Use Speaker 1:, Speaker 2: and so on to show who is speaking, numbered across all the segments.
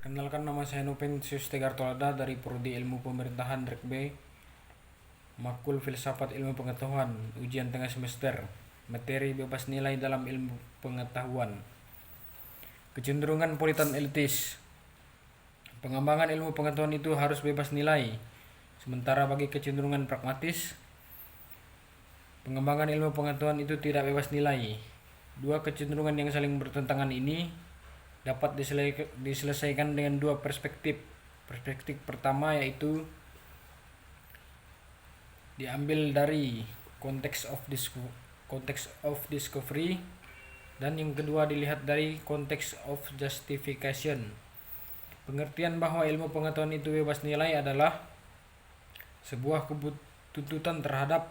Speaker 1: Kenalkan, nama saya Nopentius Tegartolada dari Prodi Ilmu Pemerintahan Rekbe, Makul Filsafat Ilmu Pengetahuan, ujian tengah semester, materi bebas nilai dalam ilmu pengetahuan. Kecenderungan politan elitis. Pengembangan ilmu pengetahuan itu harus bebas nilai, sementara bagi kecenderungan pragmatis, pengembangan ilmu pengetahuan itu tidak bebas nilai. Dua kecenderungan yang saling bertentangan ini dapat diselesaikan dengan dua perspektif. Perspektif pertama yaitu diambil dari konteks of discovery, dan yang kedua dilihat dari konteks of justification. Pengertian bahwa ilmu pengetahuan itu bebas nilai adalah sebuah tuntutan terhadap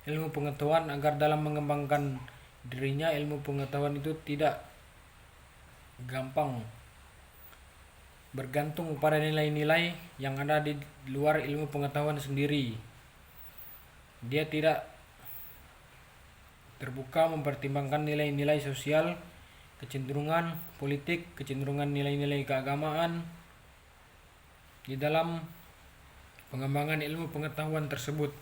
Speaker 1: ilmu pengetahuan agar dalam mengembangkan dirinya ilmu pengetahuan itu tidak gampang bergantung pada nilai-nilai yang ada di luar ilmu pengetahuan sendiri. Dia tidak terbuka mempertimbangkan nilai-nilai sosial, kecenderungan politik, kecenderungan nilai-nilai keagamaan di dalam pengembangan ilmu pengetahuan tersebut.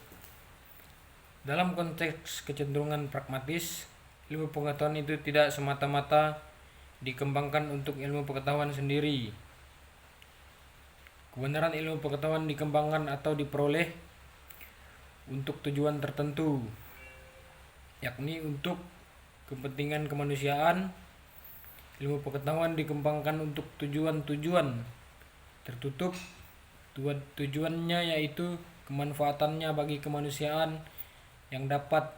Speaker 1: Dalam konteks kecenderungan pragmatis, ilmu pengetahuan itu tidak semata-mata dikembangkan untuk ilmu pengetahuan sendiri. Kebenaran ilmu pengetahuan dikembangkan atau diperoleh untuk tujuan tertentu, yakni untuk kepentingan kemanusiaan. Ilmu pengetahuan dikembangkan untuk tujuan-tujuan tertutup. Tujuannya yaitu kemanfaatannya bagi kemanusiaan yang dapat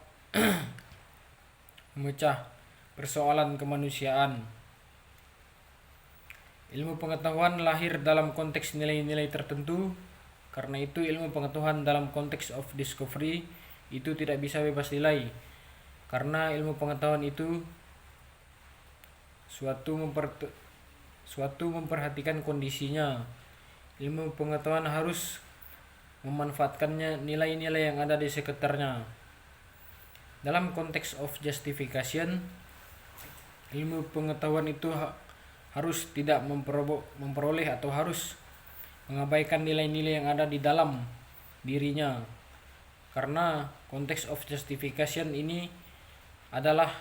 Speaker 1: memecah persoalan kemanusiaan. Ilmu pengetahuan lahir dalam konteks nilai-nilai tertentu. Karena itu ilmu pengetahuan dalam konteks of discovery itu tidak bisa bebas nilai. Karena ilmu pengetahuan itu suatu memperhatikan kondisinya. Ilmu pengetahuan harus memanfaatkannya nilai-nilai yang ada di sekitarnya. Dalam konteks of justification, ilmu pengetahuan itu harus tidak memperoleh atau harus mengabaikan nilai-nilai yang ada di dalam dirinya. Karena konteks of justification ini adalah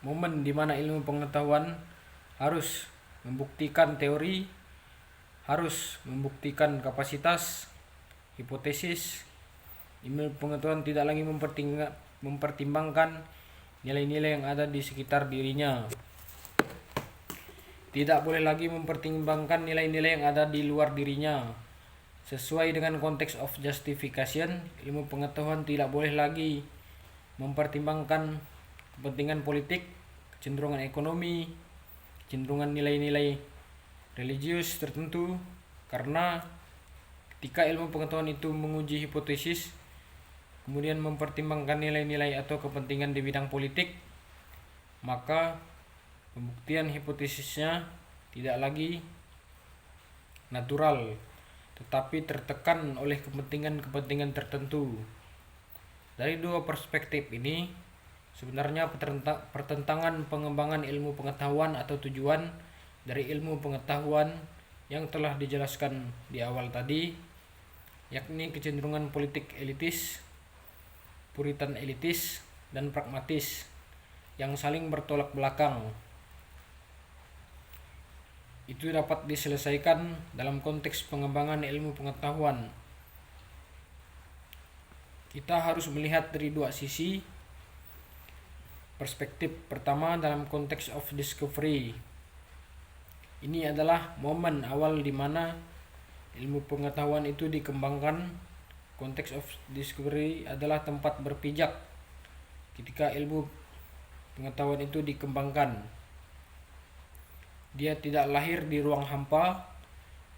Speaker 1: momen di mana ilmu pengetahuan harus membuktikan teori, harus membuktikan kapasitas, hipotesis. Ilmu pengetahuan tidak lagi mempertimbangkan nilai-nilai yang ada di sekitar dirinya. Tidak boleh lagi mempertimbangkan nilai-nilai yang ada di luar dirinya. Sesuai dengan konteks of justification, ilmu pengetahuan tidak boleh lagi mempertimbangkan kepentingan politik, kecenderungan ekonomi, kecenderungan nilai-nilai religius tertentu. Karena ketika ilmu pengetahuan itu menguji hipotesis, kemudian mempertimbangkan nilai-nilai atau kepentingan di bidang politik, maka pembuktian hipotesisnya tidak lagi natural, tetapi tertekan oleh kepentingan-kepentingan tertentu. Dari dua perspektif ini, sebenarnya pertentangan pengembangan ilmu pengetahuan atau tujuan dari ilmu pengetahuan yang telah dijelaskan di awal tadi, yakni kecenderungan politik elitis, puritan elitis, dan pragmatis yang saling bertolak belakang, itu dapat diselesaikan dalam konteks pengembangan ilmu pengetahuan. Kita harus melihat dari dua sisi. Perspektif pertama dalam konteks of discovery. Ini adalah momen awal di mana ilmu pengetahuan itu dikembangkan. Konteks of discovery adalah tempat berpijak ketika ilmu pengetahuan itu dikembangkan. Dia tidak lahir di ruang hampa,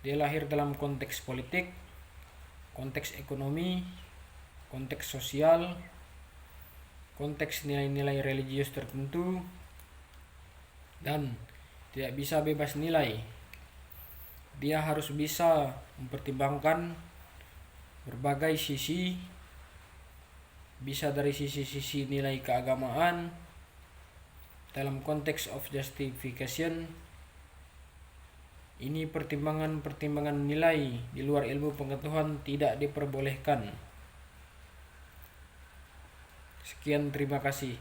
Speaker 1: dia lahir dalam konteks politik, konteks ekonomi, konteks sosial, konteks nilai-nilai religius tertentu, dan tidak bisa bebas nilai. Dia harus bisa mempertimbangkan berbagai sisi, bisa dari sisi-sisi nilai keagamaan. Dalam konteks of justification, Ini pertimbangan-pertimbangan nilai di luar ilmu pengetahuan tidak diperbolehkan. Sekian, terima kasih.